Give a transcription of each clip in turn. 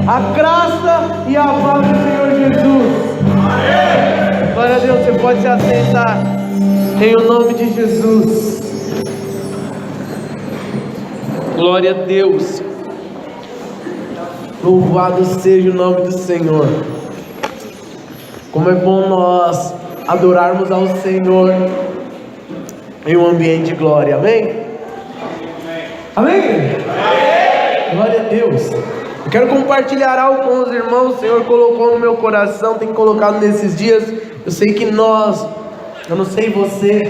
A graça e a paz do Senhor Jesus. Glória a Deus, você pode se assentar em o nome de Jesus. Glória a Deus. Louvado seja o nome do Senhor. Como é bom nós adorarmos ao Senhor em um ambiente de glória, amém? Amém? Glória a Deus. Eu quero compartilhar algo com os irmãos. O Senhor colocou no meu coração, tem colocado nesses dias. Eu sei que eu não sei você,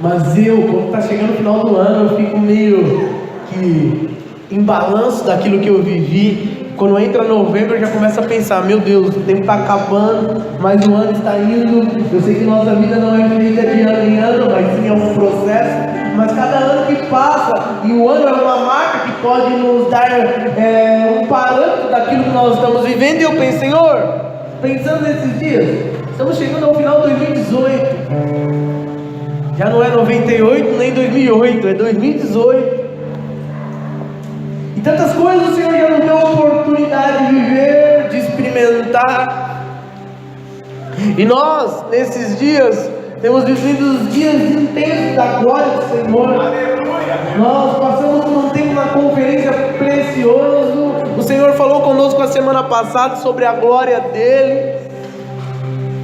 mas quando está chegando o final do ano, eu fico meio que em balanço daquilo que eu vivi. Quando entra novembro, eu já começo a pensar: meu Deus, o tempo está acabando, mas o ano está indo. Eu sei que nossa vida não é feita de ano em ano, mas sim é um processo. Mas cada ano que passa, e o ano é uma marca que pode nos dar um parâmetro daquilo que nós estamos vivendo. E eu penso: Senhor, pensando nesses dias, estamos chegando ao final de 2018. Já não é 98 nem 2008, é 2018. E tantas coisas o Senhor já nos deu a oportunidade de viver, de experimentar. E nós, nesses dias, temos vivido os dias intensos da glória do Senhor. Aleluia. Nós passamos por um tempo na conferência precioso. O Senhor falou conosco a semana passada sobre a glória dEle.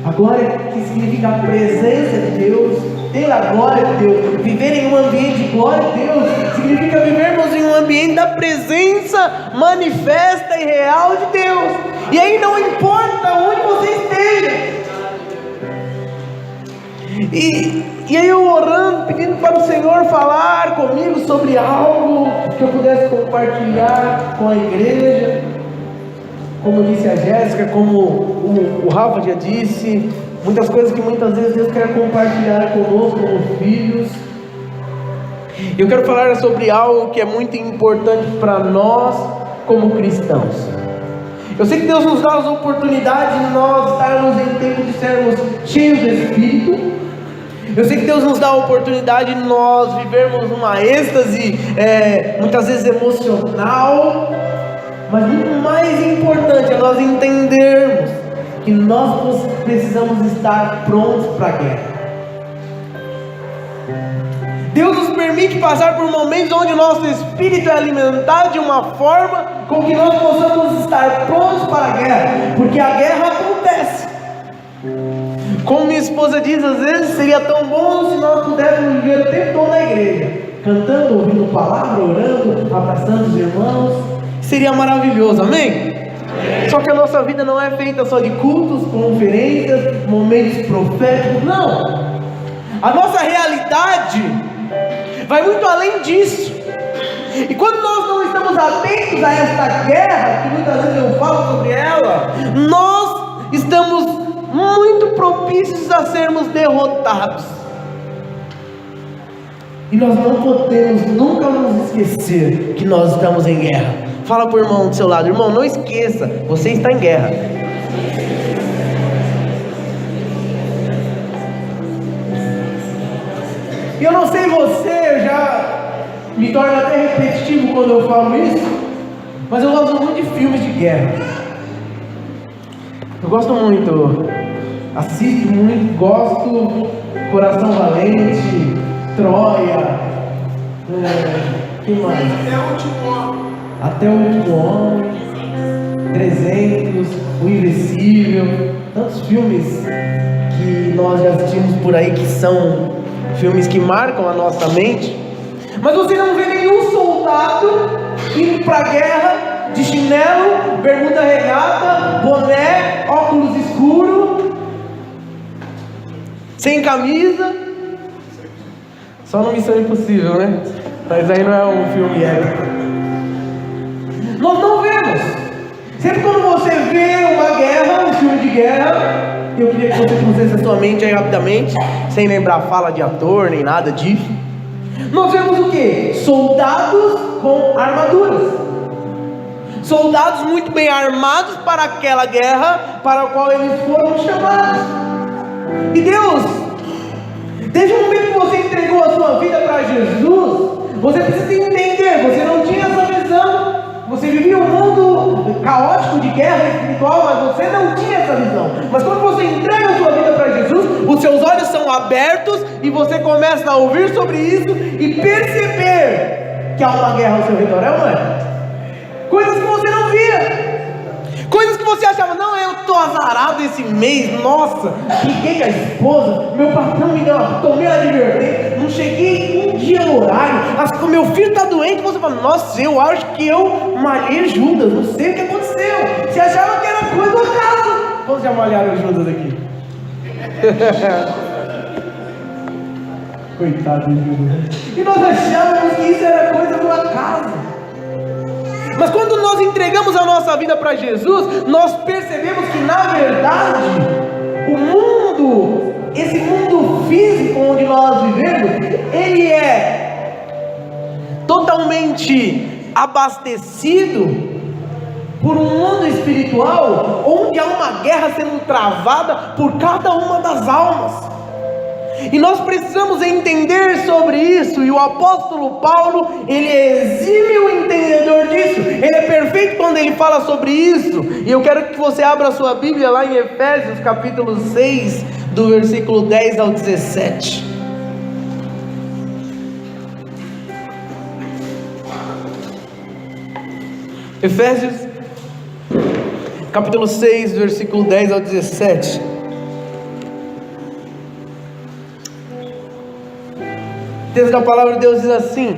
A glória que significa a presença de Deus, ter a glória de Deus. Viver em um ambiente de glória de Deus significa vivermos em um ambiente da presença manifesta e real de Deus. E aí não importa onde você esteja. E aí eu orando, pedindo para o Senhor falar comigo sobre algo que eu pudesse compartilhar com a igreja. Como disse a Jéssica, como o Rafa já disse, muitas coisas que muitas vezes Deus quer compartilhar conosco como filhos. Eu quero falar sobre algo que é muito importante para nós como cristãos. Eu sei que Deus nos dá as oportunidades de nós estarmos em tempo de sermos cheios do Espírito. Eu sei que Deus nos dá a oportunidade de nós vivermos uma êxtase, muitas vezes emocional. Mas muito mais importante é nós entendermos que nós precisamos estar prontos para a guerra. Deus nos permite passar por momentos onde o nosso espírito é alimentado de uma forma com que nós possamos estar prontos para a guerra, porque a guerra acontece. Como minha esposa diz, às vezes seria tão bom se nós pudéssemos viver o tempo todo na igreja, cantando, ouvindo palavra, orando, abraçando os irmãos. Seria maravilhoso, amém? Só que a nossa vida não é feita só de cultos, conferências, momentos proféticos, não. A nossa realidade vai muito além disso. E quando nós não estamos atentos a esta guerra, que muitas vezes eu falo sobre ela, nós estamos muito propícios a sermos derrotados. E nós não podemos nunca nos esquecer que nós estamos em guerra. Fala para o irmão do seu lado: irmão, não esqueça, você está em guerra. E eu não sei você, eu já me torno até repetitivo quando eu falo isso, mas eu gosto muito de filmes de guerra. Eu gosto muito, assisto muito, gosto. Coração Valente, Troia, que mais? Até o Último Homem, 300, O Invencível, tantos filmes que nós já assistimos por aí, que são filmes que marcam a nossa mente. Mas você não vê nenhum soldado indo para a guerra de chinelo, bermuda regata, boné, óculos escuros, sem camisa. Só no Missão Impossível, né? Mas aí não é um filme épico. Nós não vemos. Sempre quando você vê uma guerra, um filme de guerra, eu queria que você trouxesse a sua mente aí rapidamente, sem lembrar a fala de ator, nem nada disso. Nós vemos o quê? Soldados com armaduras. Soldados muito bem armados para aquela guerra para a qual eles foram chamados. E Deus, desde o momento que você entregou a sua vida para Jesus, você precisa entender, você não tinha essa visão. Você vivia um mundo caótico de guerra espiritual, mas você não tinha essa visão. Mas quando você entrega a sua vida para Jesus, os seus olhos são abertos e você começa a ouvir sobre isso e perceber que há uma guerra ao seu redor, é ou não é? Coisas que você não via. Coisas que você achava, não, eu estou azarado esse mês, nossa, liguei com a esposa, meu patrão me deu tomei a advertência, não cheguei um dia no horário, o meu filho está doente, você fala, nossa, eu acho que eu malhei Judas, não sei o que aconteceu. Você achava que era coisa do acaso. Quantos já malharam Judas aqui? Coitado de Judas. E nós achávamos que isso era coisa do acaso. Mas quando nós entregamos a nossa vida para Jesus, nós percebemos que na verdade, o mundo, esse mundo físico onde nós vivemos, ele é totalmente abastecido por um mundo espiritual, onde há uma guerra sendo travada por cada uma das almas. E nós precisamos entender sobre isso, e o apóstolo Paulo, ele é exímio entendedor disso, ele é perfeito quando ele fala sobre isso. E eu quero que você abra a sua Bíblia lá em Efésios capítulo 6, do versículo 10 ao 17. Efésios capítulo 6, versículo 10 ao 17. O texto da palavra de Deus diz assim: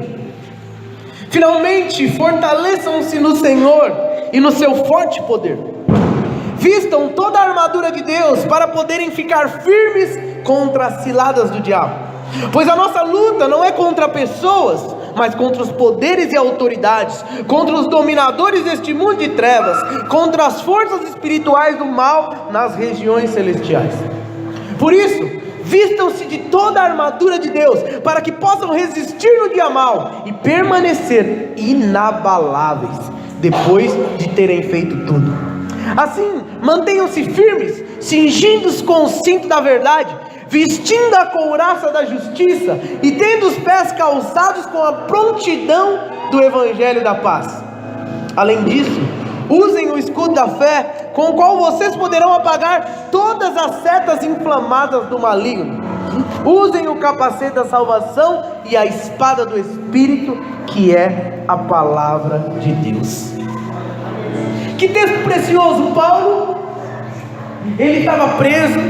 finalmente fortaleçam-se no Senhor e no seu forte poder, vistam toda a armadura de Deus para poderem ficar firmes contra as ciladas do diabo, pois a nossa luta não é contra pessoas, mas contra os poderes e autoridades, contra os dominadores deste mundo de trevas, contra as forças espirituais do mal nas regiões celestiais. Por isso, vistam-se de toda a armadura de Deus, para que possam resistir no dia mal e permanecer inabaláveis, depois de terem feito tudo. Assim, mantenham-se firmes, cingindo-se com o cinto da verdade, vestindo a couraça da justiça e tendo os pés calçados com a prontidão do evangelho da paz. Além disso, usem o escudo da fé, com o qual vocês poderão apagar todas as setas inflamadas do maligno. Usem o capacete da salvação e a espada do Espírito, que é a palavra de Deus. Que texto precioso! Paulo, ele estava preso,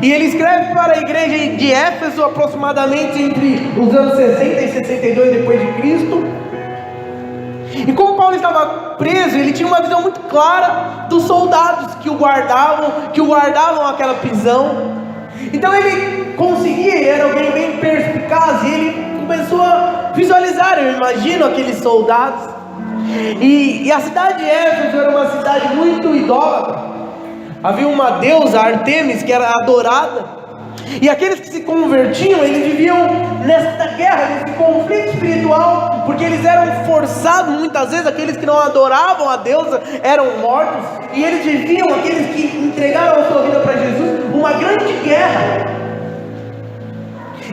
e ele escreve para a igreja de Éfeso aproximadamente entre os anos 60 e 62 depois de Cristo. E como Paulo estava preso, ele tinha uma visão muito clara dos soldados que o guardavam aquela prisão. Então ele conseguia, ele era alguém bem perspicaz, e ele começou a visualizar, eu imagino, aqueles soldados. E a cidade de Éfeso era uma cidade muito idólatra. Havia uma deusa, Artemis, que era adorada. E aqueles que se convertiam, eles viviam nesta guerra, nesse conflito espiritual, porque eles eram forçados, muitas vezes, aqueles que não adoravam a deusa eram mortos, e eles viviam, aqueles que entregaram a sua vida para Jesus, uma grande guerra.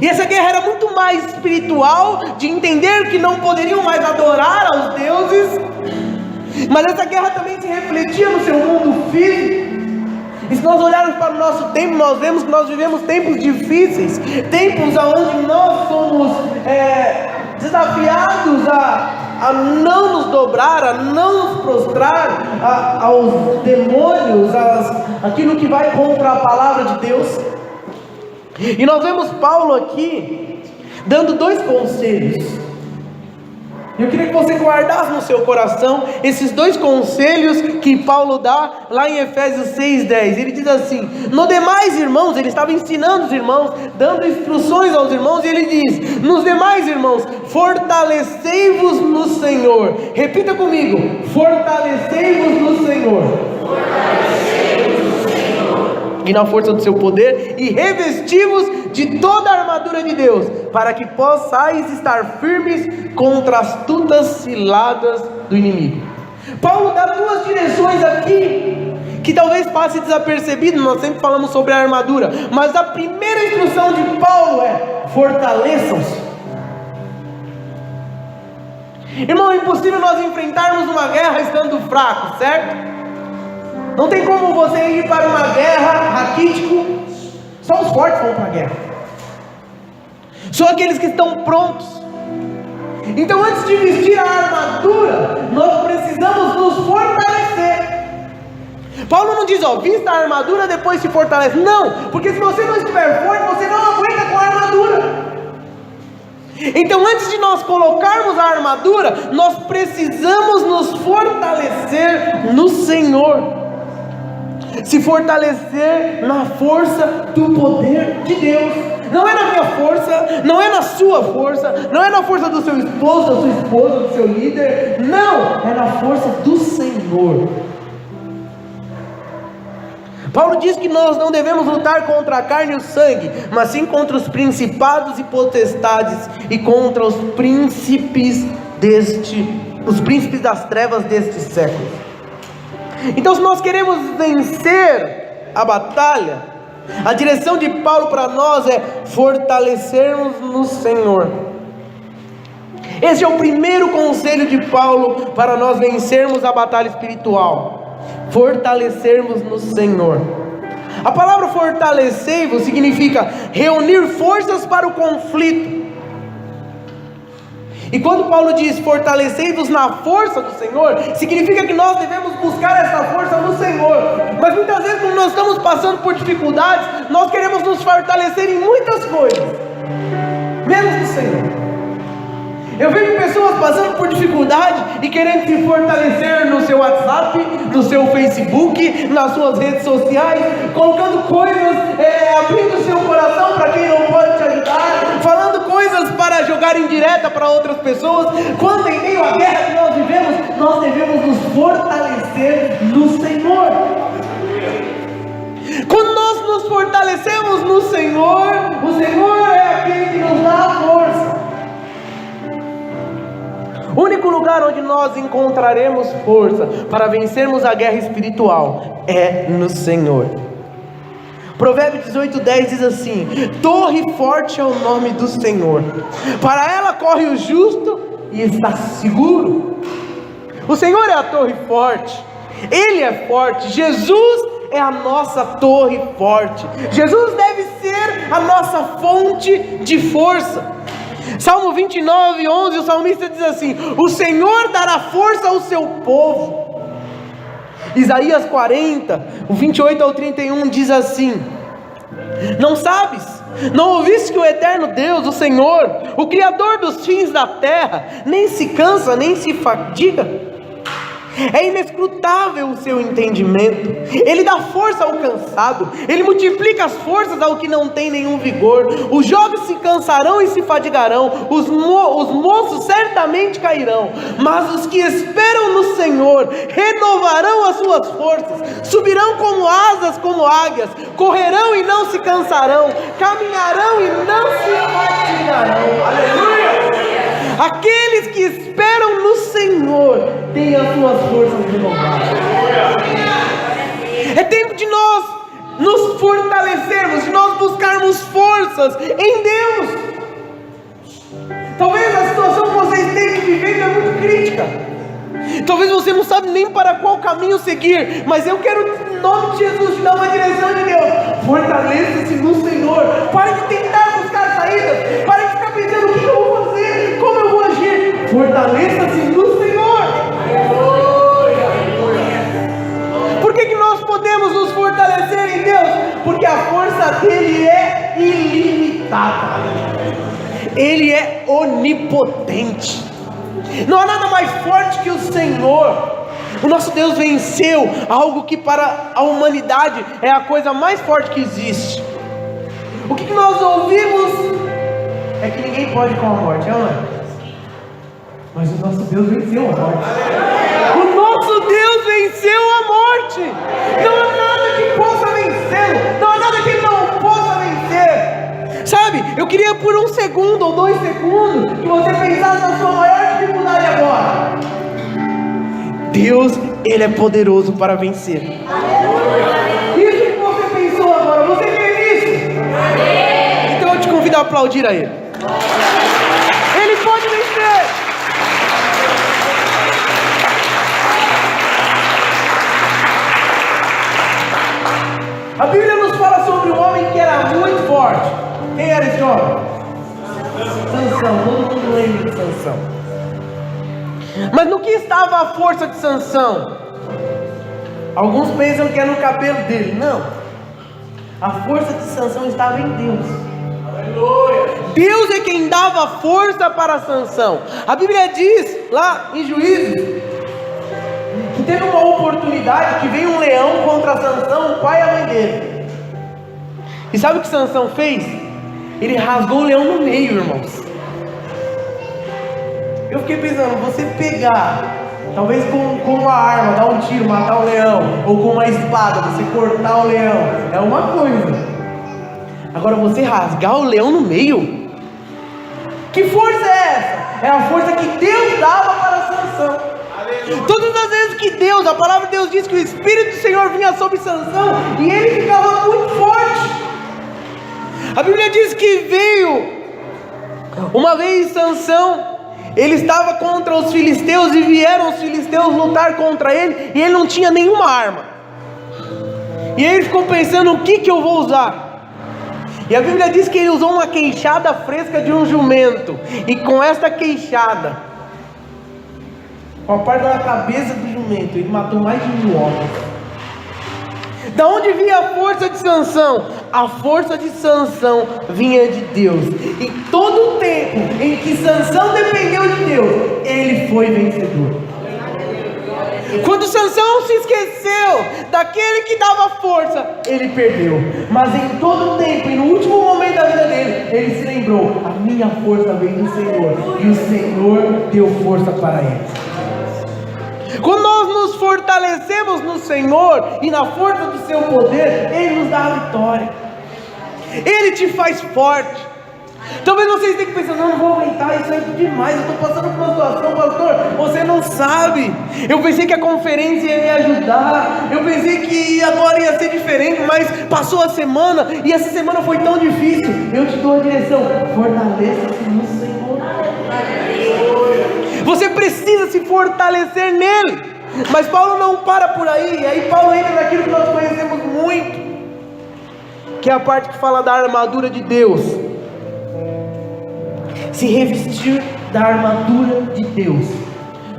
E essa guerra era muito mais espiritual, de entender que não poderiam mais adorar aos deuses, mas essa guerra também se refletia no seu mundo físico. E se nós olharmos para o nosso tempo, nós vemos que nós vivemos tempos difíceis, tempos onde nós somos desafiados a não nos dobrar, a não nos prostrar aos demônios, aquilo que vai contra a palavra de Deus. E nós vemos Paulo aqui dando dois conselhos. Eu queria que você guardasse no seu coração esses dois conselhos que Paulo dá lá em Efésios 6:10. Ele diz assim: no demais, irmãos, ele estava ensinando os irmãos, dando instruções aos irmãos, e ele diz: nos demais, irmãos, fortalecei-vos no Senhor. Repita comigo: fortalecei-vos no Senhor. Fortalecei-vos no Senhor. E na força do seu poder, e revesti-vos de toda a armadura de Deus, para que possais estar firmes contra as astutas ciladas do inimigo. Paulo dá duas direções aqui, que talvez passe desapercebido. Nós sempre falamos sobre a armadura, mas a primeira instrução de Paulo é: fortaleçam-se. Irmão, é impossível nós enfrentarmos uma guerra estando fracos, certo? Não tem como você ir para uma guerra raquítico. Só os fortes vão para a guerra. Só aqueles que estão prontos. Então, antes de vestir a armadura, nós precisamos nos fortalecer. Paulo não diz, vista a armadura, depois se fortalece. Não, porque se você não estiver forte, você não aguenta com a armadura. Então, antes de nós colocarmos a armadura, nós precisamos nos fortalecer no Senhor. Se fortalecer na força do poder de Deus. Não é na minha força, não é na sua força, não é na força do seu esposo, da sua esposa, do seu líder. Não, é na força do Senhor. Paulo diz que nós não devemos lutar contra a carne e o sangue, mas sim contra os principados e potestades e contra os príncipes das trevas deste século. Então, se nós queremos vencer a batalha, a direção de Paulo para nós é fortalecermos no Senhor. Esse é o primeiro conselho de Paulo para nós vencermos a batalha espiritual. Fortalecermos no Senhor. A palavra fortalecer-vos significa reunir forças para o conflito. E quando Paulo diz fortalecei-vos na força do Senhor, significa que nós devemos buscar essa força no Senhor. Mas muitas vezes, quando nós estamos passando por dificuldades, nós queremos nos fortalecer em muitas coisas, menos no Senhor. Eu vejo pessoas passando por dificuldade e querendo se fortalecer no seu WhatsApp, no seu Facebook, nas suas redes sociais, colocando coisas, abrindo seu coração para quem não pode te ajudar, falando coisas para jogar em direta para outras pessoas, quando em meio à guerra que nós vivemos, nós devemos nos fortalecer no Senhor. Quando nós nos fortalecemos no Senhor, o Senhor é aquele que nos dá a força. O único lugar onde nós encontraremos força para vencermos a guerra espiritual é no Senhor. Provérbios 18:10 diz assim: torre forte é o nome do Senhor, para ela corre o justo e está seguro. O Senhor é a torre forte, Ele é forte. Jesus é a nossa torre forte. Jesus deve ser a nossa fonte de força. Salmo 29:11, o salmista diz assim: o Senhor dará força ao seu povo. Isaías 40, o 28 ao 31 diz assim: não sabes, não ouviste que o eterno Deus, o Senhor, o Criador dos fins da terra, nem se cansa, nem se fadiga? É inescrutável o seu entendimento. Ele dá força ao cansado, Ele multiplica as forças ao que não tem nenhum vigor. Os jovens se cansarão e se fadigarão, os moços certamente cairão, mas os que esperam no Senhor renovarão as suas forças, subirão como asas, como águias, correrão e não se cansarão, caminharão e não se fatigarão. Aleluia! Aqueles que esperam no Senhor têm as suas forças renovadas. É tempo de nós nos fortalecermos, de nós buscarmos forças em Deus. Talvez a situação que você esteja vivendo é muito crítica. Talvez você não sabe nem para qual caminho seguir, mas eu quero, em nome de Jesus, te dar uma direção de Deus. Fortaleça-se no Senhor. Pare de tentar buscar saídas. Pare de ficar pensando: o que eu vou fazer? Como eu vou agir? Fortaleça-se no Senhor. Por que nós podemos nos fortalecer em Deus? Porque a força dele é ilimitada. Ele é onipotente. Não há nada mais forte que o Senhor. O nosso Deus venceu algo que para a humanidade é a coisa mais forte que existe. O que nós ouvimos é que ninguém pode com a morte, não é? Mas o nosso Deus venceu a morte. O nosso Deus venceu a morte. Não há nada que possa vencê-lo. Não há nada que ele não possa vencer. Sabe, eu queria por 1 segundo ou 2 segundos que você pensasse na sua maior dificuldade agora. Deus, Ele é poderoso para vencer. Isso que você pensou agora, você crê nisso? Então eu te convido a aplaudir a Ele. Ele pode vencer. de Sansão. Mas no que estava a força de Sansão? Alguns pensam que é no cabelo dele. Não. A força de Sansão estava em Deus. Deus é quem dava força para Sansão. A Bíblia diz lá em Juízes que teve uma oportunidade que veio um leão contra Sansão, o pai e a mãe dele. E sabe o que Sansão fez? Ele rasgou o leão no meio, irmãos. Eu fiquei pensando, você pegar, talvez com uma arma, dar um tiro, matar o leão, ou com uma espada, você cortar o leão, é uma coisa. Agora você rasgar o leão no meio, que força é essa? É a força que Deus dava para Sansão. Todas as vezes que Deus, a palavra de Deus diz que o Espírito do Senhor vinha sobre Sansão, e ele ficava muito forte. A Bíblia diz que veio uma vez Sansão, ele estava contra os filisteus, e vieram os filisteus lutar contra ele, e ele não tinha nenhuma arma. E ele ficou pensando, o que eu vou usar? E a Bíblia diz que ele usou uma queixada fresca de um jumento, e com esta queixada, com a parte da cabeça do jumento, ele matou mais de 1000 homens. Da onde vinha a força de Sansão? A força de Sansão vinha de Deus. E todo o tempo em que Sansão dependeu de Deus, ele foi vencedor. Quando Sansão se esqueceu daquele que dava força, ele perdeu. Mas em todo o tempo, e no último momento da vida dele, ele se lembrou: a minha força vem do Senhor, e o Senhor deu força para ele. Quando nós nos fortalecemos no Senhor e na força do seu poder, Ele nos dá a vitória, Ele te faz forte. Talvez vocês tenham que pensar, não vou aguentar, isso é demais, eu estou passando por uma situação, pastor, você não sabe, eu pensei que a conferência ia me ajudar, eu pensei que agora ia ser diferente, mas passou a semana, e essa semana foi tão difícil. Eu te dou a direção: fortaleça-se no Senhor. Você precisa se fortalecer nele. Mas Paulo não para por aí. E aí Paulo entra naquilo que nós conhecemos muito, que é a parte que fala da armadura de Deus. Se revestir da armadura de Deus.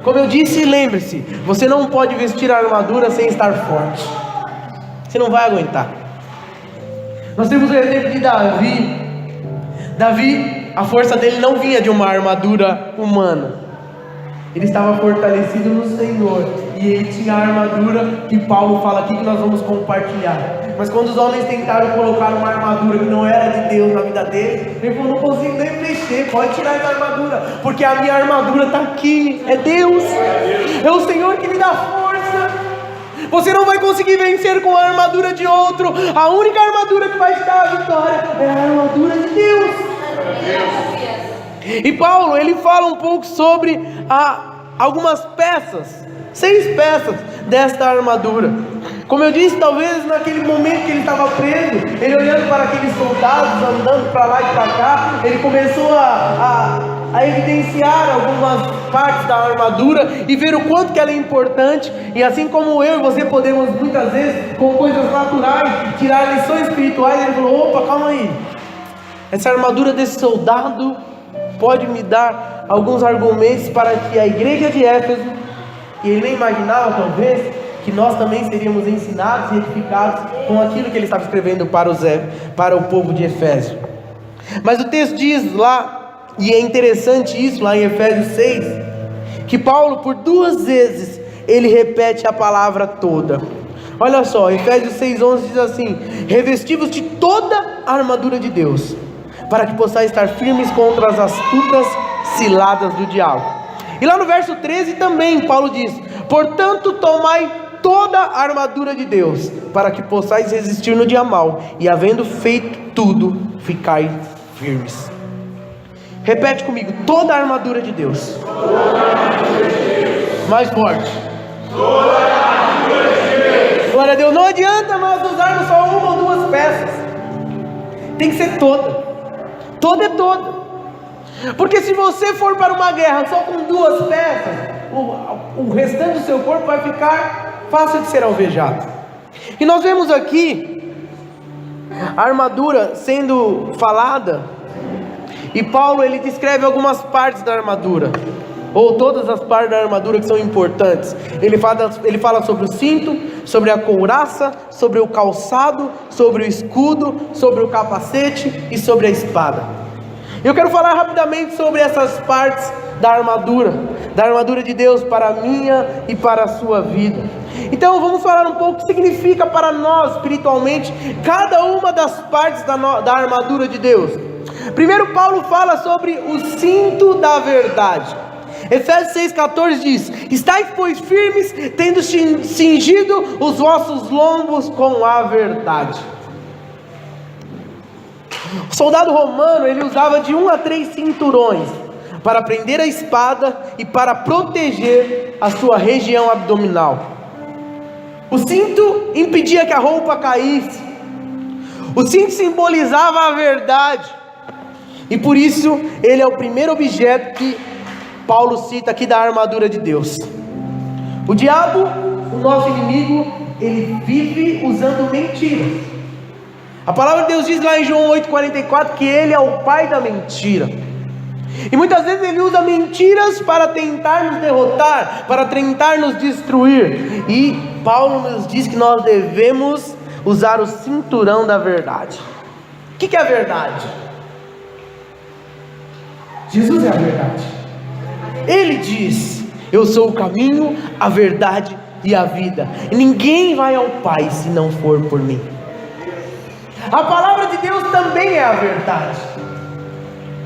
Como eu disse, lembre-se, você não pode vestir a armadura sem estar forte. Você não vai aguentar. Nós temos o exemplo de Davi. Davi, a força dele não vinha de uma armadura humana. Ele estava fortalecido no Senhor, e ele tinha a armadura que Paulo fala aqui, que nós vamos compartilhar. Mas quando os homens tentaram colocar uma armadura que não era de Deus na vida dele, ele falou: não consigo nem mexer, pode tirar essa armadura, porque a minha armadura está aqui, é Deus, é o Senhor que me dá força. Você não vai conseguir vencer com a armadura de outro. A única armadura que vai te dar a vitória é a armadura de Deus. E Paulo, ele fala um pouco sobre algumas peças, 6 peças desta armadura. Como eu disse, talvez naquele momento que ele estava preso, ele olhando para aqueles soldados andando para lá e para cá, ele começou a evidenciar algumas partes da armadura e ver o quanto que ela é importante. E assim como eu e você podemos muitas vezes, com coisas naturais, tirar lições espirituais, ele falou: opa, calma aí, essa armadura desse soldado pode me dar alguns argumentos para que a igreja de Éfeso, e ele nem imaginava talvez, que nós também seríamos ensinados e edificados com aquilo que ele estava escrevendo para o povo de Efésio. Mas o texto diz lá, e é interessante isso lá em Efésios 6, que Paulo por 2 vezes ele repete a palavra toda. Olha só, Efésios 6:11 diz assim: revestivos de toda a armadura de Deus, para que possais estar firmes contra as astutas ciladas do diabo. E lá no verso 13 também Paulo diz: portanto tomai toda a armadura de Deus, para que possais resistir no dia mau, e havendo feito tudo, ficai firmes. Repete comigo: toda a armadura de Deus. Mais forte: toda a armadura de Deus. Glória a Deus. Não adianta nós usarmos só uma ou 2 peças, tem que ser toda. Toda é toda. Porque se você for para uma guerra só com 2 peças, o restante do seu corpo vai ficar fácil de ser alvejado. E nós vemos aqui a armadura sendo falada, E Paulo, ele descreve algumas partes da armadura, ou todas as partes da armadura que são importantes. Ele fala sobre o cinto, sobre a couraça, sobre o calçado, sobre o escudo, sobre o capacete e sobre a espada. Eu quero falar rapidamente sobre essas partes da armadura de Deus para a minha e para a sua vida. Então vamos falar um pouco o que significa para nós espiritualmente cada uma das partes da armadura de Deus. Primeiro, Paulo fala sobre o cinto da verdade. Efésios 6,14 diz: estais, pois, firmes, tendo cingido os vossos lombos com a verdade. O soldado romano, ele usava de 1 a 3 cinturões para prender a espada e para proteger a sua região abdominal. O cinto impedia que a roupa caísse. O cinto simbolizava a verdade. E por isso, ele é o primeiro objeto que Paulo cita aqui da armadura de Deus. O diabo, o nosso inimigo, ele vive usando mentiras. A palavra de Deus diz lá em João 8,44 que ele é o pai da mentira. E muitas vezes ele usa mentiras para tentar nos derrotar, para tentar nos destruir. E Paulo nos diz que nós devemos usar o cinturão da verdade. O que é a verdade? Jesus é a verdade. Ele diz: eu sou o caminho, a verdade e a vida. E ninguém vai ao Pai se não for por mim. A palavra de Deus também é a verdade.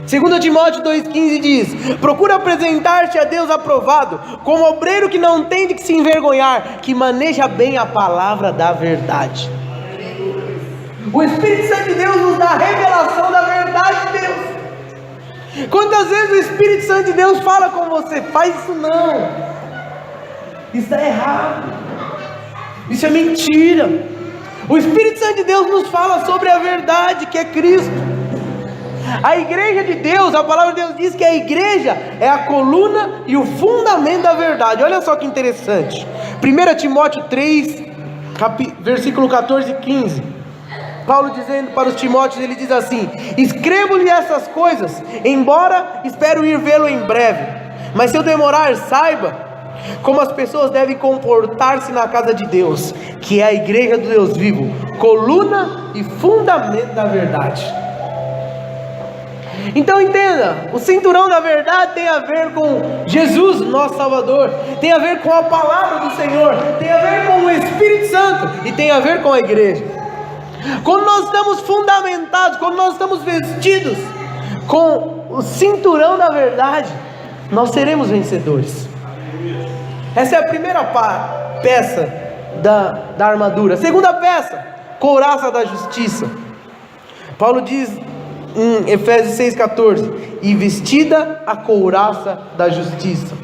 2 Timóteo 2,15 diz: procura apresentar-te a Deus aprovado, como obreiro que não tem de que se envergonhar, que maneja bem a palavra da verdade. O Espírito Santo de Deus nos dá a revelação da verdade de Deus. Quantas vezes o Espírito Santo de Deus fala com você: faz isso não, isso está errado, isso é mentira. O Espírito Santo de Deus nos fala sobre a verdade, que é Cristo. A igreja de Deus, a palavra de Deus diz que a igreja é a coluna e o fundamento da verdade. Olha só que interessante. 1 Timóteo 3, versículo 14 e 15. Paulo dizendo para os Timóteos, ele diz assim: escrevo-lhe essas coisas, embora espero ir vê-lo em breve. Mas se eu demorar, saiba como as pessoas devem comportar-se na casa de Deus, que é a igreja do Deus vivo, coluna e fundamento da verdade. Então entenda, o cinturão da verdade tem a ver com Jesus, nosso Salvador, tem a ver com a palavra do Senhor, tem a ver com o Espírito Santo e tem a ver com a igreja. Quando nós estamos fundamentados, quando nós estamos vestidos com o cinturão da verdade, nós seremos vencedores. Essa é a primeira peça da armadura. Segunda peça, couraça da justiça. Paulo diz em Efésios 6,14: e vestida a couraça da justiça.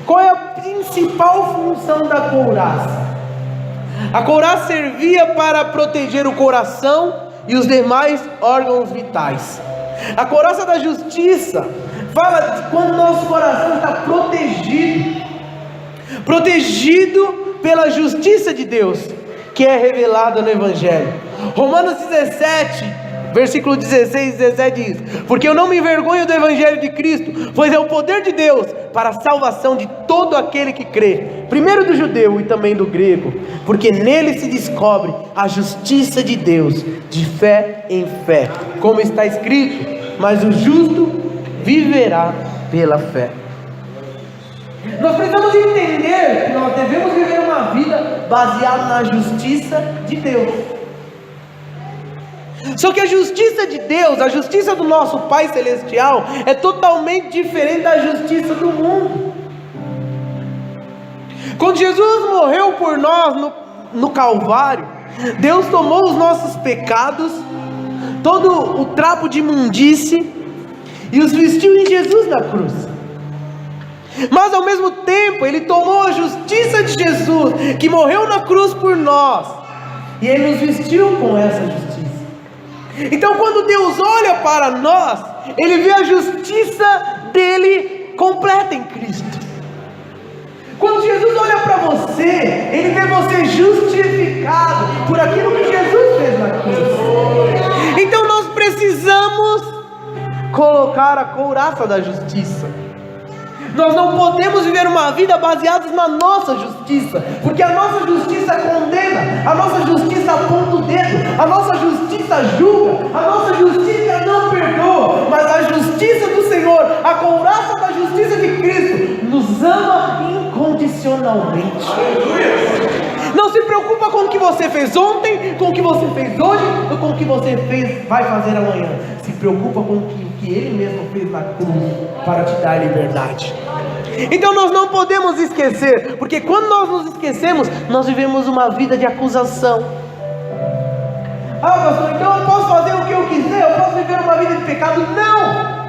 Qual é a principal função da couraça? A couraça servia para proteger o coração e os demais órgãos vitais. A couraça da justiça fala de quando nosso coração está protegido pela justiça de Deus, que é revelada no Evangelho. Romanos 17, versículo 16 e 17 diz: porque eu não me envergonho do Evangelho de Cristo, pois é o poder de Deus para a salvação de todo aquele que crê, primeiro do judeu e também do grego, porque nele se descobre a justiça de Deus, de fé em fé, como está escrito: mas o justo viverá pela fé. Nós precisamos entender que nós devemos viver uma vida baseada na justiça de Deus. Só que a justiça de Deus, a justiça do nosso Pai Celestial, é totalmente diferente da justiça do mundo. Quando Jesus morreu por nós no Calvário, Deus tomou os nossos pecados, todo o trapo de imundície, e os vestiu em Jesus na cruz. Mas ao mesmo tempo, Ele tomou a justiça de Jesus, que morreu na cruz por nós, e Ele nos vestiu com essa justiça. Então quando Deus olha para nós, Ele vê a justiça dele completa em Cristo. Quando Jesus olha para você, Ele vê você justificado por aquilo que Jesus fez na cruz. Então nós precisamos colocar colocar a couraça da justiça. Nós não podemos viver uma vida baseada na nossa justiça, porque a nossa justiça condena, a nossa justiça aponta o dedo, a nossa justiça julga, a nossa justiça não perdoa, mas a justiça do Senhor, a couraça da justiça de Cristo, nos ama incondicionalmente. Não se preocupa com o que você fez ontem, com o que você fez hoje, ou com o que você vai fazer amanhã. Se preocupa com o que Ele mesmo fez na cruz para te dar liberdade. Então nós não podemos esquecer, porque quando nós nos esquecemos, nós vivemos uma vida de acusação. Ah, pastor, então eu posso fazer o que eu quiser, eu posso viver uma vida de pecado? Não!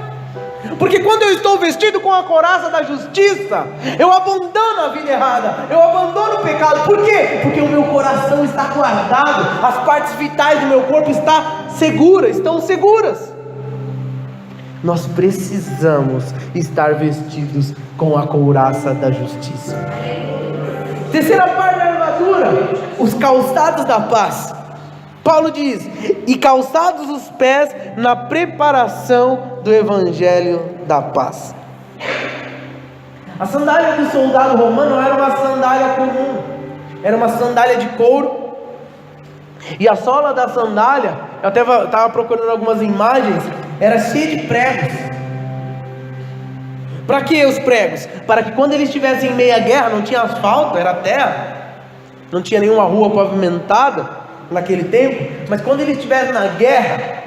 Porque quando eu estou vestido com a couraça da justiça, eu abandono a vida errada, eu abandono o pecado. Por quê? Porque o meu coração está guardado, as partes vitais do meu corpo estão seguras. Nós precisamos estar vestidos com a couraça da justiça. Terceira parte da armadura, os calçados da paz. Paulo diz: e calçados os pés na preparação do evangelho da paz. A sandália do soldado romano era uma sandália comum, era uma sandália de couro, e a sola da sandália, eu até estava procurando algumas imagens, era cheia de pregos. Para que os pregos? Para que quando eles estivessem em meia guerra, não tinha asfalto, era terra, não tinha nenhuma rua pavimentada naquele tempo, mas quando ele estivesse na guerra,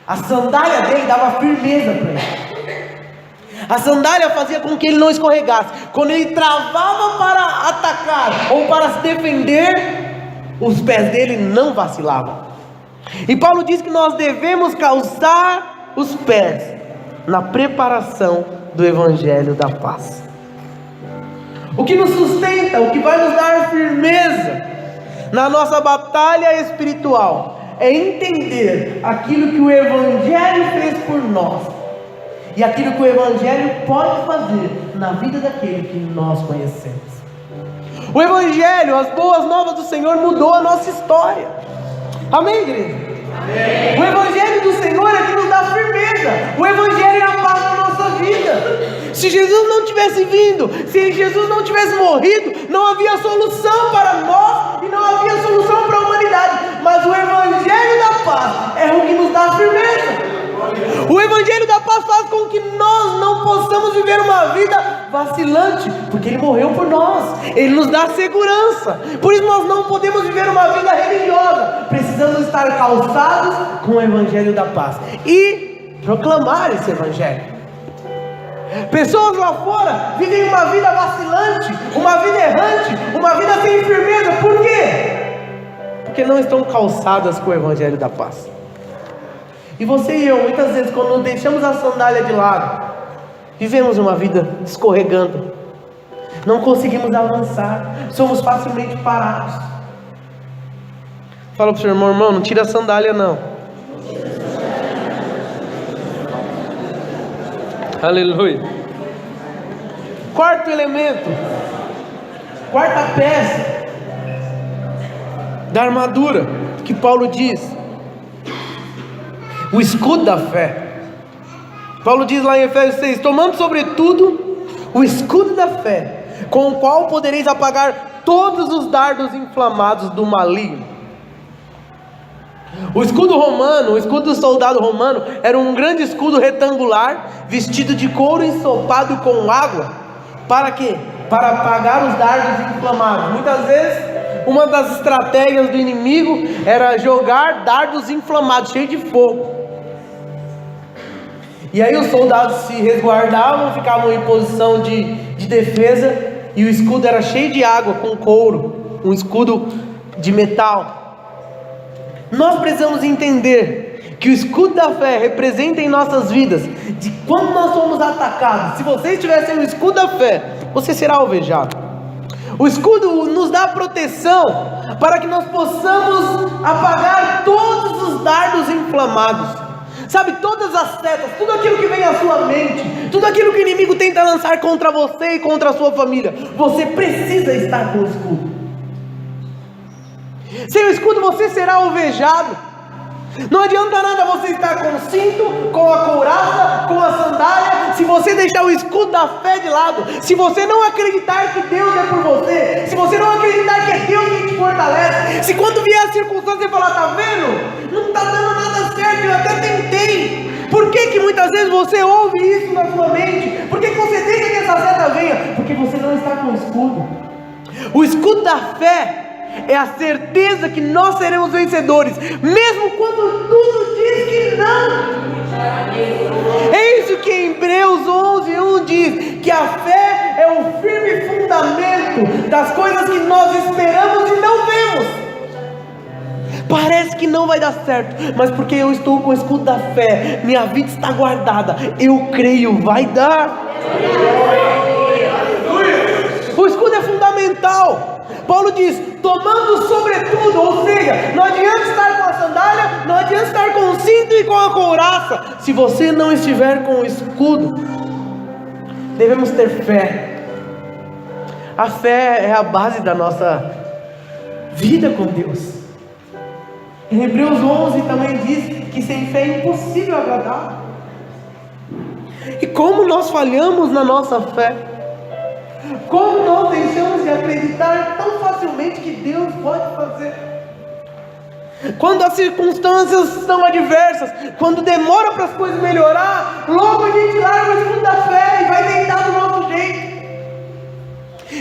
a sandália dele dava firmeza para ele. A sandália fazia com que ele não escorregasse. Quando ele travava para atacar ou para se defender, os pés dele não vacilavam. E Paulo diz que nós devemos calçar os pés na preparação do evangelho da paz. O que nos sustenta, o que vai nos dar firmeza na nossa batalha espiritual, é entender aquilo que o evangelho fez por nós e aquilo que o evangelho pode fazer na vida daquele que nós conhecemos. O evangelho, as boas novas do Senhor, mudou a nossa história. Amém, igreja? Amém. O evangelho do Senhor é que nos dá firmeza. O evangelho é a paz na nossa vida. Se Jesus não tivesse vindo, se Jesus não tivesse morrido, não havia solução para nós e não havia solução para a humanidade. Mas o evangelho da paz é o que nos dá firmeza. O evangelho da paz faz com que nós não possamos viver uma vida vacilante, porque Ele morreu por nós, Ele nos dá segurança. Por isso nós não podemos viver uma vida religiosa, precisamos estar calçados com o evangelho da paz e proclamar esse evangelho. Pessoas lá fora vivem uma vida vacilante, uma vida errante, uma vida sem firmeza. Por quê? Porque não estão calçadas com o evangelho da paz. E você e eu, muitas vezes, quando deixamos a sandália de lado, vivemos uma vida escorregando, não conseguimos avançar, somos facilmente parados. Fala para o seu irmão: irmão, não tira a sandália não. Aleluia. Quarto elemento, quarta peça da armadura que Paulo diz: o escudo da fé. Paulo diz lá em Efésios 6: tomando sobretudo o escudo da fé, com o qual podereis apagar todos os dardos inflamados do maligno. O escudo romano, o escudo do soldado romano, era um grande escudo retangular, vestido de couro ensopado com água. Para quê? Para apagar os dardos inflamados. Muitas vezes, uma das estratégias do inimigo era jogar dardos inflamados, cheios de fogo. E aí os soldados se resguardavam, ficavam em posição de defesa, e o escudo era cheio de água com couro, um escudo de metal. Nós precisamos entender que o escudo da fé representa em nossas vidas, de quando nós somos atacados. Se você estiver sem o escudo da fé, você será alvejado. O escudo nos dá proteção para que nós possamos apagar todos os dardos inflamados. Sabe, todas as setas, tudo aquilo que vem à sua mente, tudo aquilo que o inimigo tenta lançar contra você e contra a sua família, você precisa estar com o escudo. Sem o escudo você será alvejado. Não adianta nada você estar com o cinto, com a couraça, com a sandália, se você deixar o escudo da fé de lado, se você não acreditar que Deus é por você, se você não acreditar que é Deus que te fortalece, se quando vier a circunstância você falar, tá vendo? Não está dando nada certo, eu até tentei. Por que muitas vezes você ouve isso na sua mente? Por que você deixa que essa seta venha? Porque você não está com o escudo. O escudo da fé é a certeza que nós seremos vencedores, mesmo quando tudo diz que não. É isso que em Hebreus 11:1 diz, que a fé é o firme fundamento das coisas que nós esperamos e não vemos. Parece que não vai dar certo, mas porque eu estou com o escudo da fé, minha vida está guardada, eu creio, vai dar. O escudo é fundamental. Paulo diz, tomando sobretudo, ou seja, não adianta estar com a sandália, não adianta estar com o cinto e com a couraça, se você não estiver com o escudo. Devemos ter fé. A fé é a base da nossa vida com Deus. Em Hebreus 11 também diz que sem fé é impossível agradar. E como nós falhamos na nossa fé? Como nós deixamos de acreditar tão facilmente que Deus pode fazer? Quando as circunstâncias são adversas, quando demora para as coisas melhorar, logo a gente larga o escudo da fé e vai tentar do nosso jeito.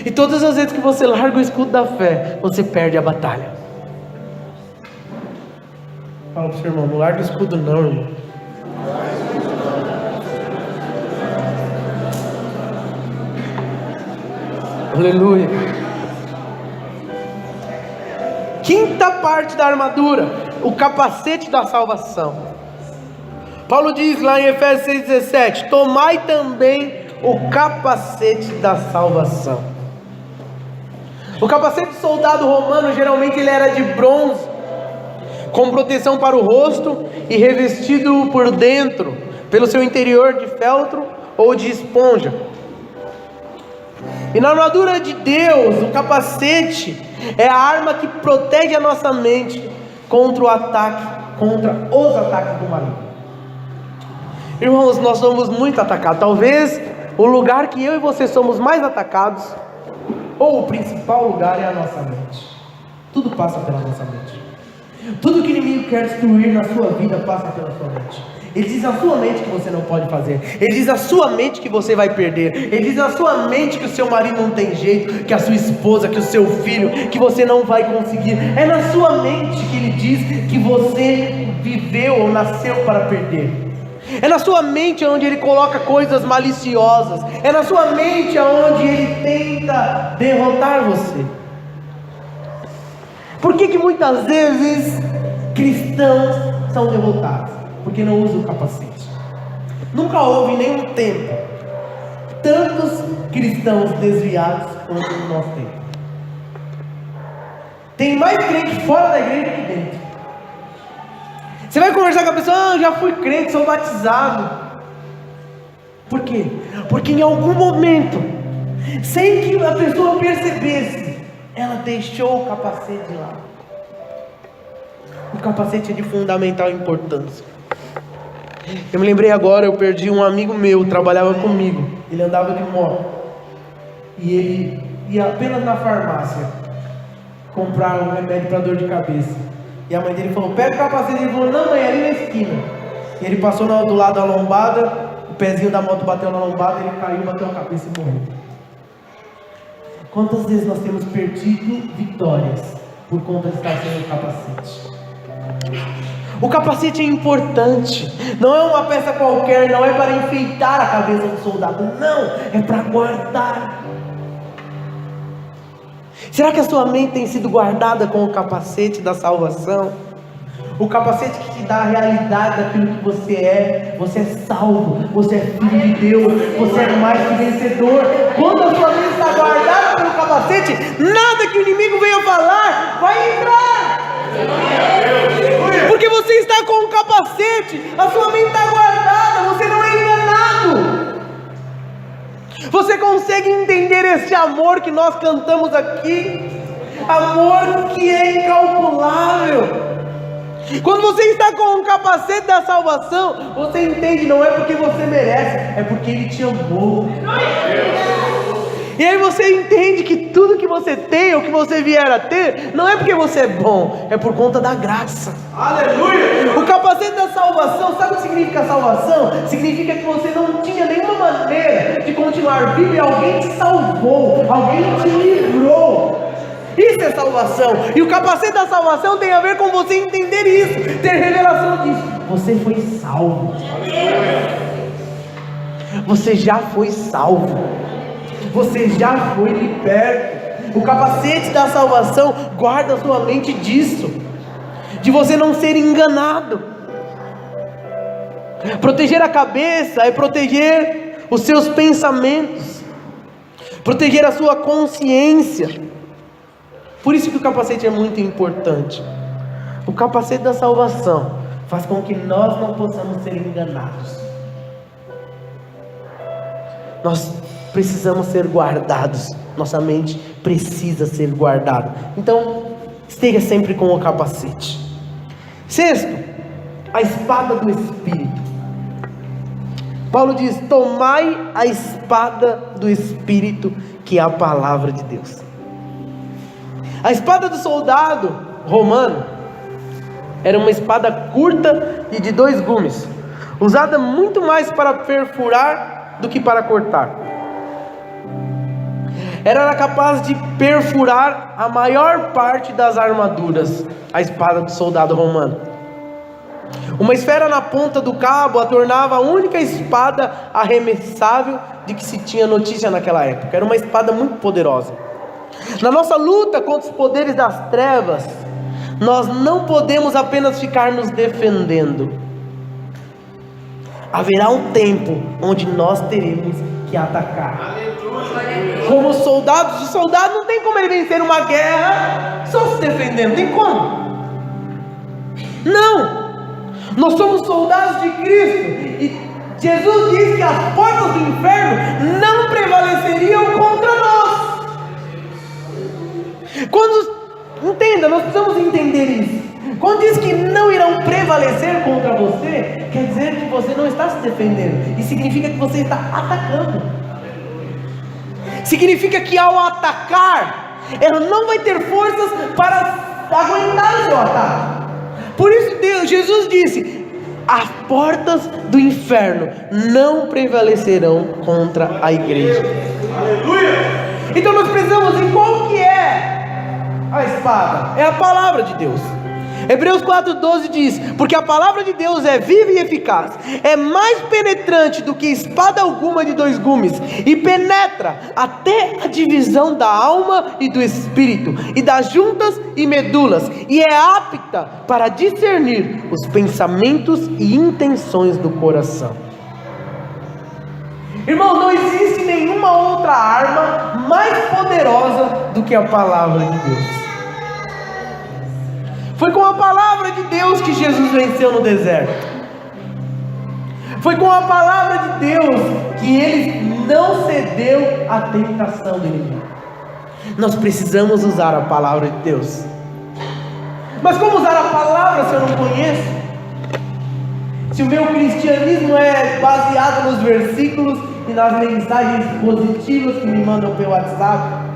E todas as vezes que você larga o escudo da fé, você perde a batalha. Fala para o seu irmão, não larga o escudo não, irmão. Aleluia. Quinta parte da armadura, o capacete da salvação. Paulo diz lá em Efésios 6,17: tomai também o capacete da salvação. O capacete do soldado romano, geralmente ele era de bronze, com proteção para o rosto e revestido por dentro, pelo seu interior de feltro ou de esponja. E na armadura de Deus, o capacete é a arma que protege a nossa mente contra o ataque, contra os ataques do maligno. Irmãos, nós somos muito atacados. Talvez o lugar que eu e você somos mais atacados, ou o principal lugar, é a nossa mente. Tudo passa pela nossa mente. Tudo que o inimigo quer destruir na sua vida passa pela sua mente. Ele diz na sua mente que você não pode fazer. Ele diz na sua mente que você vai perder. Ele diz na sua mente que o seu marido não tem jeito, que a sua esposa, que o seu filho, que você não vai conseguir. É na sua mente que ele diz que você viveu ou nasceu para perder. É na sua mente onde ele coloca coisas maliciosas. É na sua mente onde ele tenta derrotar você. Por que muitas vezes cristãos são derrotados? Porque não usam o capacete. Nunca houve em nenhum tempo tantos cristãos desviados quanto no nosso tempo. Tem mais crente fora da igreja que dentro. Você vai conversar com a pessoa, já fui crente, sou batizado. Por quê? Porque em algum momento, sem que a pessoa percebesse, ela deixou o capacete de lado. O capacete é de fundamental importância. Eu me lembrei agora, eu perdi um amigo meu, trabalhava comigo. Ele andava de moto. E ele ia apenas na farmácia comprar um remédio para dor de cabeça. E a mãe dele falou, pega o capacete. Ele falou, não mãe, é ali na esquina. E ele passou do lado da lombada, o pezinho da moto bateu na lombada, ele caiu, bateu a cabeça e morreu. Quantas vezes nós temos perdido vitórias por conta de estar sem o capacete? O capacete é importante, não é uma peça qualquer, não é para enfeitar a cabeça do soldado, não, é para guardar. Será que a sua mente tem sido guardada com o capacete da salvação? O capacete que te dá a realidade daquilo que você é salvo, você é filho de Deus, você é mais que vencedor. Quando a sua mente está guardada pelo capacete, nada que o inimigo venha falar vai entrar. Porque você está com o capacete, a sua mente está guardada, você não é enganado. Você consegue entender esse amor que nós cantamos aqui? Amor que é incalculável. Quando você está com o capacete da salvação, você entende, não é porque você merece, é porque Ele te amou. E aí você entende que tudo que você tem, ou que você vier a ter, não é porque você é bom, é por conta da graça. Aleluia! O capacete da salvação, sabe o que significa salvação? Significa que você não tinha nenhuma maneira de continuar vivo e alguém te salvou, alguém te livrou. Isso é salvação. E o capacete da salvação tem a ver com você entender isso, ter revelação disso. Você foi salvo. Você já foi salvo. Você já foi liberto. O capacete da salvação guarda a sua mente disso, de você não ser enganado. Proteger a cabeça é proteger os seus pensamentos, proteger a sua consciência. Por isso que o capacete é muito importante. O capacete da salvação faz com que nós não possamos ser enganados. Nós precisamos ser guardados. Nossa mente precisa ser guardada. Então, esteja sempre com o capacete. Sexto, a espada do Espírito. Paulo diz: tomai a espada do Espírito, que é a palavra de Deus. A espada do soldado romano era uma espada curta e de 2 gumes, usada muito mais para perfurar do que para cortar. Era capaz de perfurar a maior parte das armaduras, a espada do soldado romano. Uma esfera na ponta do cabo a tornava a única espada arremessável de que se tinha notícia naquela época. Era uma espada muito poderosa. Na nossa luta contra os poderes das trevas, nós não podemos apenas ficar nos defendendo. Haverá um tempo onde nós teremos que atacar. Como os soldados, o soldado não tem como ele vencer uma guerra só se defendendo, tem como? Não! Nós somos soldados de Cristo, e Jesus disse que as portas do inferno não prevaleceriam contra nós. Entenda, nós precisamos entender isso. Quando diz que não irão prevalecer contra você, quer dizer que você não está se defendendo, e significa que você está atacando. Significa que ao atacar, ela não vai ter forças para aguentar o seu ataque. Por isso Jesus disse: as portas do inferno não prevalecerão contra a igreja. Aleluia! Então nós precisamos, e qual que é a espada? É a palavra de Deus. Hebreus 4,12 diz: porque a palavra de Deus é viva e eficaz, é mais penetrante do que espada alguma de 2 gumes, e penetra até a divisão da alma e do espírito, e das juntas e medulas, e é apta para discernir os pensamentos e intenções do coração. Irmão, não existe nenhuma outra arma mais poderosa do que a palavra de Deus. Foi com a palavra de Deus que Jesus venceu no deserto. Foi com a palavra de Deus que Ele não cedeu à tentação do inimigo. Nós precisamos usar a palavra de Deus. Mas como usar a palavra se eu não conheço? Se o meu cristianismo é baseado nos versículos e nas mensagens positivas que me mandam pelo WhatsApp.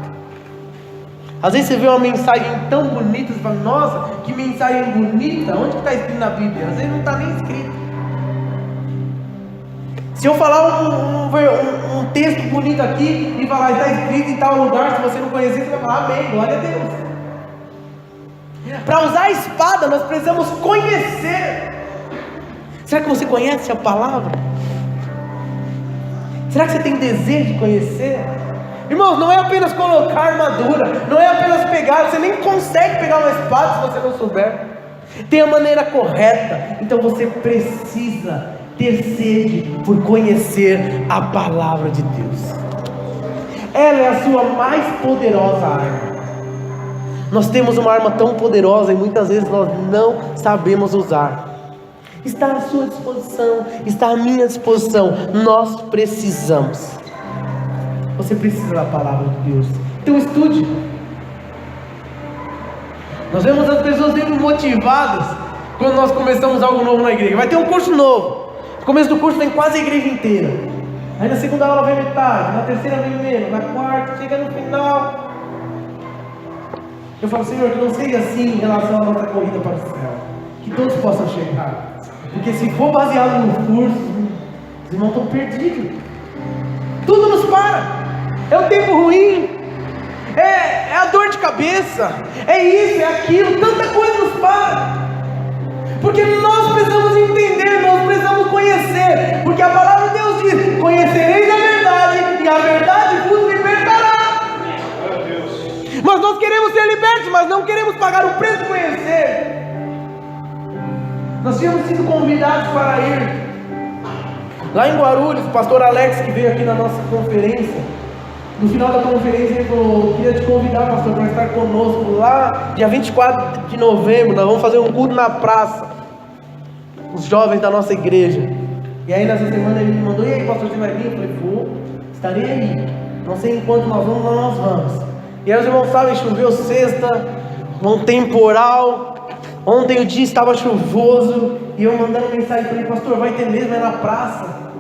Às vezes você vê uma mensagem tão bonita, você fala: nossa, que mensagem bonita. Onde que está escrito na Bíblia? Às vezes não está nem escrito. Se eu falar um texto bonito aqui e falar: está escrito em tal lugar, se você não conhecer, você vai falar: amém, glória a Deus. Para usar a espada, nós precisamos conhecer. Será que você conhece a palavra? Será que você tem desejo de conhecer? Irmãos, não é apenas colocar armadura, não é apenas pegar, você nem consegue pegar uma espada se você não souber. Tem a maneira correta, então você precisa ter sede por conhecer a palavra de Deus. Ela é a sua mais poderosa arma. Nós temos uma arma tão poderosa e muitas vezes nós não sabemos usar. Está à sua disposição, está à minha disposição. Nós precisamos. Você precisa da palavra de Deus. Então estude. Nós vemos as pessoas sendo motivadas quando nós começamos algo novo na igreja. Vai ter um curso novo. No começo do curso vem quase a igreja inteira. Aí na segunda aula vem metade, na terceira vem menos, na quarta chega no final. Eu falo, Senhor, que não seja assim em relação à nossa corrida para o céu, que todos possam chegar, porque se for baseado no curso, os irmãos estão perdidos. Tudo nos para. É o tempo ruim, é a dor de cabeça, é isso, é aquilo, tanta coisa nos para. Porque nós precisamos entender, nós precisamos conhecer, porque a palavra de Deus diz: conhecereis a verdade, e a verdade vos libertará. Mas nós queremos ser libertos, mas não queremos pagar o preço de conhecer. Nós tínhamos sido convidados para ir lá em Guarulhos. O pastor Alex, que veio aqui na nossa conferência, no final da conferência ele falou: queria te convidar, pastor, para estar conosco lá dia 24 de novembro, nós vamos fazer um culto na praça, os jovens da nossa igreja. E aí nessa semana ele me mandou: e aí, pastor, você vai vir? Eu falei: vou, estarei aí, não sei enquanto nós vamos, mas nós vamos. E aí os irmãos sabem, choveu sexta, um temporal, ontem o dia estava chuvoso, e eu mandando mensagem para ele: pastor, vai ter mesmo, é na praça?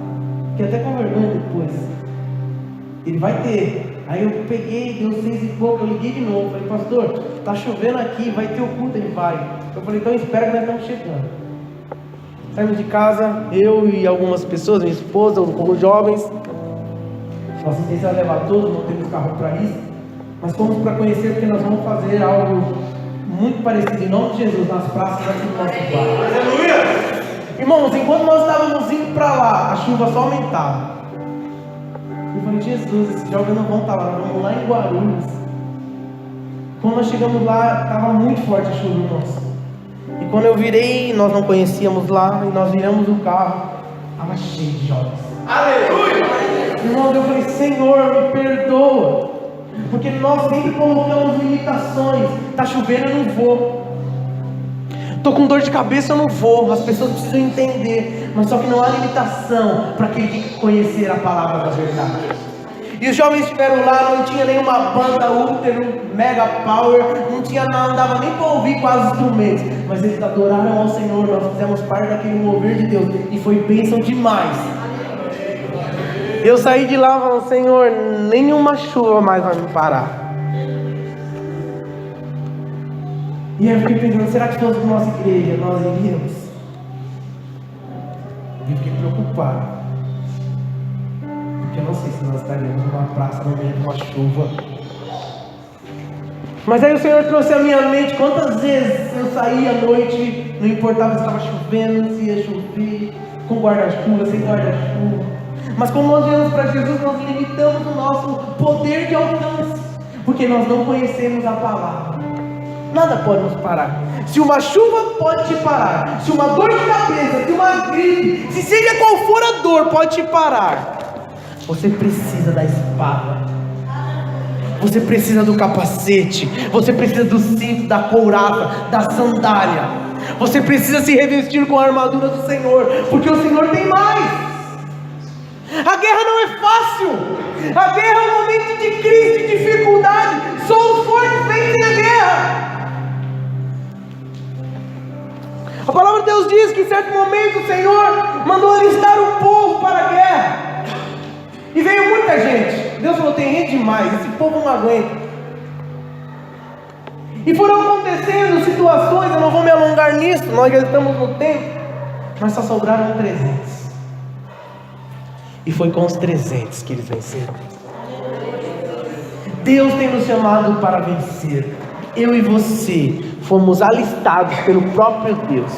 Fiquei até com vergonha depois. Ele: vai ter. Aí eu peguei, deu 6 e pouco, eu liguei de novo, falei: pastor, tá chovendo aqui, vai ter o culto? Ele: vai. Eu falei: então espera que nós estamos chegando. Saímos de casa, eu e algumas pessoas, minha esposa, os jovens. Nossa intenção é levar todos, não temos carro para isso, mas fomos para conhecer, porque nós vamos fazer algo muito parecido, em nome de Jesus, nas praças aqui do nosso bairro. Aleluia! Irmãos, enquanto nós estávamos indo para lá, a chuva só aumentava. Eu falei: Jesus, esses jovens não vão estar lá, nós vamos lá em Guarulhos. Quando nós chegamos lá, estava muito forte a chuva, irmãos. E quando eu virei, nós não conhecíamos lá, e nós viramos o carro, estava cheio de jovens. Aleluia! Irmãos, eu falei: Senhor, me perdoa, porque nós sempre colocamos limitações. Está chovendo, eu não vou. Estou com dor de cabeça, eu não vou. As pessoas precisam entender, mas só que não há limitação para aquele que conhecer a palavra da verdade. E os jovens estiveram lá, não tinha nenhuma banda útero, mega power, não tinha nada, não dava nem para ouvir quase instrumentos, mas eles adoraram ao Senhor. Nós fizemos parte daquele mover de Deus, e foi bênção demais. Eu saí de lá falando: Senhor, nenhuma chuva mais vai me parar. E aí eu fiquei pensando: será que fosse nossa igreja, nós iríamos? E eu fiquei preocupado, porque eu não sei se nós estaríamos numa praça no meio de uma chuva. Mas aí o Senhor trouxe à minha mente quantas vezes eu saía à noite, não importava se estava chovendo, se ia chover, com guarda-chuva, sem guarda-chuva. Mas quando nós viemos para Jesus, nós limitamos o nosso poder de alcance, porque nós não conhecemos a palavra. Nada pode nos parar. Se uma chuva pode te parar, se uma dor de cabeça, se uma gripe, se seja qual for a dor pode te parar, você precisa da espada, você precisa do capacete, você precisa do cinto, da couraça, da sandália, você precisa se revestir com a armadura do Senhor, porque o Senhor tem mais. A guerra não é fácil, a guerra é um momento de crise, de dificuldade. Só os fortes vencem a guerra. A palavra de Deus diz que em certo momento o Senhor mandou alistar o povo para a guerra, e veio muita gente. Deus falou: tem gente demais, esse povo não aguenta. E foram acontecendo situações, eu não vou me alongar nisso, nós já estamos no tempo, mas só sobraram 300. E foi com os 300 que eles venceram. Deus tem nos chamado para vencer. Eu e você fomos alistados pelo próprio Deus.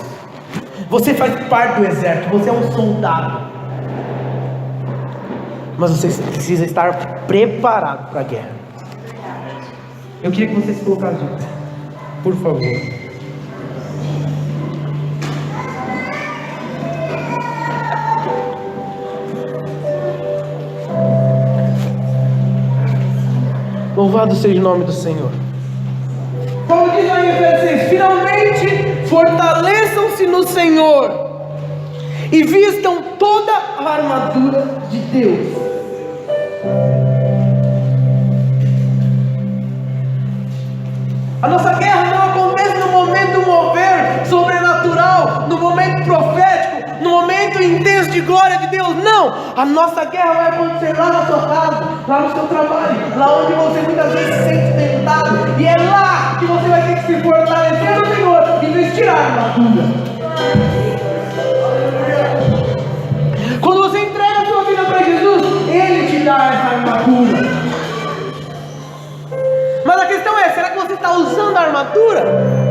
Você faz parte do exército, você é um soldado, mas você precisa estar preparado para a guerra. Eu queria que você se colocasse de pé, por favor. Louvado seja o nome do Senhor. Como diz lá em Efésios: finalmente fortaleçam-se no Senhor e vistam toda a armadura de Deus. A nossa guerra não acontece no momento do mover sobrenatural momento intenso de glória de Deus. Não, a nossa guerra vai acontecer lá na sua casa, lá no seu trabalho, lá onde você muitas vezes se sente tentado, e é lá que você vai ter que se fortalecer no Senhor e vestir a armadura. Quando você entrega a sua vida para Jesus, Ele te dá essa armadura. Mas a questão é, será que você está usando a armadura?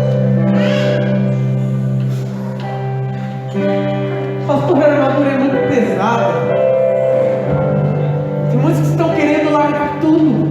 Pastor, a armadura é muito pesada. Tem muitos que estão querendo largar tudo.